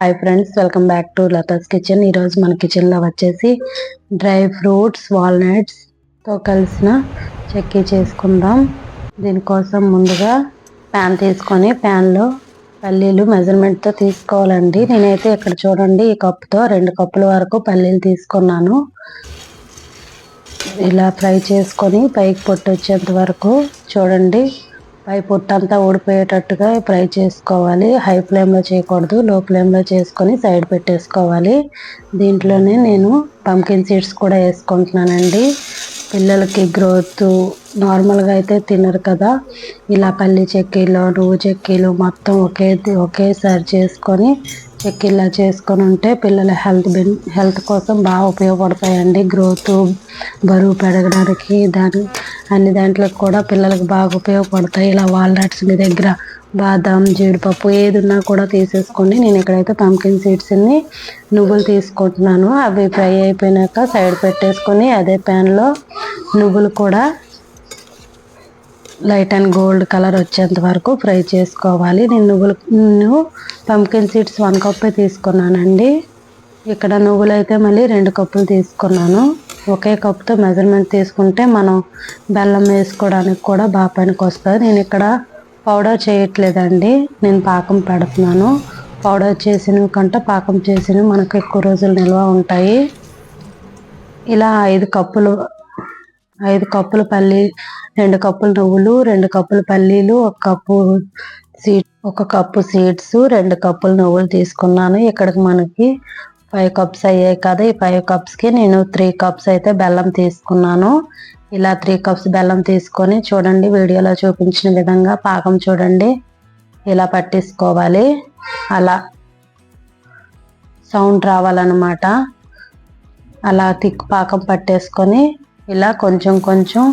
Hi friends, welcome back to Latha's kitchen. ఈరోజు మన కిచెన్లో వచ్చేసి డ్రై ఫ్రూట్స్ వాల్నట్స్తో కలిసిన చెక్కీ చేసుకుందాం. దీనికోసం ముందుగా ప్యాన్ తీసుకొని ప్యాన్లో పల్లీలు మెజర్మెంట్తో తీసుకోవాలండి. నేనైతే ఇక్కడ చూడండి ఈ కప్పుతో 2 కప్పుల వరకు పల్లీలు తీసుకున్నాను. ఇలా ఫ్రై చేసుకొని పైకి పొట్టు వచ్చేంత వరకు చూడండి, పై పొట్టంతా ఊడిపోయేటట్టుగా ఫ్రై చేసుకోవాలి. హై ఫ్లేమ్లో చేయకూడదు, లో ఫ్లేమ్లో చేసుకొని సైడ్ పెట్టేసుకోవాలి. దీంట్లోనే నేను పంకిన్ సీడ్స్ కూడా వేసుకుంటున్నానండి. పిల్లలకి గ్రోత్ నార్మల్గా అయితే తినరు కదా, ఇలా పల్లి చెక్కీలు నువ్వు చెక్కీలు మొత్తం ఒకేసారి చేసుకొని చెక్కీలా చేసుకొని ఉంటే పిల్లల హెల్త్ కోసం బాగా ఉపయోగపడతాయండి. గ్రోత్ బరువు పెరగడానికి అన్ని దాంట్లోకి కూడా పిల్లలకు బాగా ఉపయోగపడతాయి. ఇలా వాల్నట్స్ మీ దగ్గర బాదం జీడిపప్పు ఏది ఉన్నా కూడా తీసేసుకోండి. నేను ఇక్కడైతే పంకిన్ సీడ్స్ని నువ్వులు తీసుకుంటున్నాను. అవి ఫ్రై అయిపోయినాక సైడ్ పెట్టేసుకొని అదే ప్యాన్లో నువ్వులు కూడా లైట్ అండ్ గోల్డ్ కలర్ వచ్చేంత వరకు ఫ్రై చేసుకోవాలి. నేను పంకిన్ సీడ్స్ 1 కప్పే తీసుకున్నానండి. ఇక్కడ నువ్వులు అయితే మళ్ళీ 2 కప్పులు తీసుకున్నాను. ఒకే కప్తో మెజర్మెంట్ తీసుకుంటే మనం బెల్లం వేసుకోవడానికి కూడా బాగా పనికి వస్తుంది. నేను ఇక్కడ పౌడర్ చేయట్లేదండి, నేను పాకం పెడుతున్నాను. పౌడర్ చేసినవి కంటే పాకం చేసినవి మనకు ఎక్కువ రోజులు నిల్వ ఉంటాయి. ఇలా 5 కప్పులు 2 కప్పులు నువ్వులు, 2 కప్పులు పల్లీలు, 1 కప్పు సీడ్స్, 2 కప్పులు నువ్వులు తీసుకున్నాను. ఇక్కడికి మనకి 5 కప్స్ అయ్యాయి కదా. ఈ 5 కప్స్కి నేను 3 కప్స్ అయితే బెల్లం తీసుకున్నాను. ఇలా 3 కప్స్ బెల్లం తీసుకొని చూడండి, వీడియోలో చూపించిన విధంగా పాకం చూడండి ఇలా పట్టేసుకోవాలి. అలా సౌండ్ రావాలన్నమాట. అలా తిక్కు పాకం పట్టేసుకొని ఇలా కొంచెం కొంచెం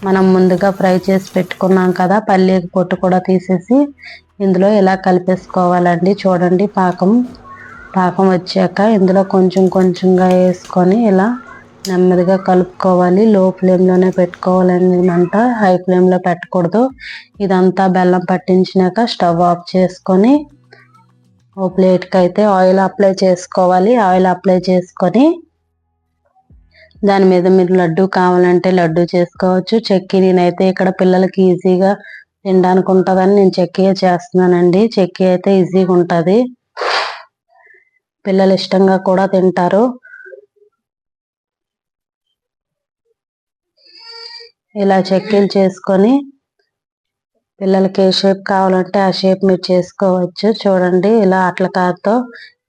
మనం ముందుగా ఫ్రై చేసి పెట్టుకున్నాం కదా పల్లీకి పొట్టు కూడా తీసేసి ఇందులో ఇలా కలిపేసుకోవాలండి. చూడండి పాకం వచ్చాక ఇందులో కొంచెం కొంచెంగా వేసుకొని ఇలా నెమ్మదిగా కలుపుకోవాలి. లో ఫ్లేమ్లోనే పెట్టుకోవాలండి మంట, హై ఫ్లేమ్లో పెట్టకూడదు. ఇదంతా బెల్లం పట్టించినాక స్టవ్ ఆఫ్ చేసుకొని ఓ ప్లేట్కి అయితే ఆయిల్ అప్లై చేసుకోవాలి. ఆయిల్ అప్లై చేసుకొని దాని మీద మీరు లడ్డు కావాలంటే లడ్డు చేసుకోవచ్చు. చెక్కీ నేనైతే ఇక్కడ పిల్లలకి ఈజీగా తినడానికి ఉంటుందని నేను చెక్కీ చేస్తున్నానండి. చెక్కీ అయితే ఈజీగా ఉంటుంది, పిల్లలు ఇష్టంగా కూడా తింటారు. ఇలా చెక్కీలు చేసుకొని పిల్లలకి ఏ షేప్ కావాలంటే ఆ షేప్ మీరు చేసుకోవచ్చు. చూడండి ఇలా అట్లకాయతో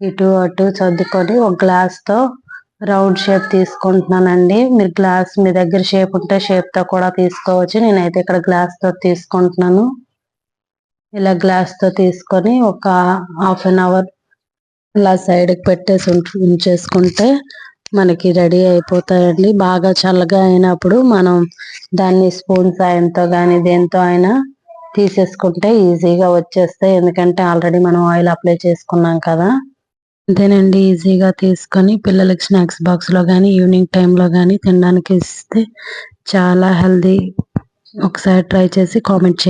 ఇటు అటు సర్దుకొని ఒక గ్లాస్తో రౌండ్ షేప్ తీసుకుంటున్నానండి. మీరు గ్లాస్ మీ దగ్గర షేప్ ఉంటే షేప్తో కూడా తీసుకోవచ్చు. నేనైతే ఇక్కడ గ్లాస్తో తీసుకుంటున్నాను. ఇలా గ్లాస్తో తీసుకొని ఒక హాఫ్ అన్ అవర్ ఇలా సైడ్కి పెట్టేసి ఉంచేసుకుంటే మనకి రెడీ అయిపోతాయండి. బాగా చల్లగా అయినప్పుడు మనం దాన్ని స్పూన్ సాయంతో కానీ దేంతో అయినా తీసేసుకుంటే ఈజీగా వచ్చేస్తాయి. ఎందుకంటే ఆల్రెడీ మనం ఆయిల్ అప్లై చేసుకున్నాం కదా. అంతేనండి, ఈజీగా తీసుకొని పిల్లలకి స్నాక్స్ బాక్స్లో కానీ ఈవినింగ్ టైంలో కానీ తినడానికి ఇస్తే చాలా హెల్దీ. ఒకసారి ట్రై చేసి కామెంట్ చేయండి.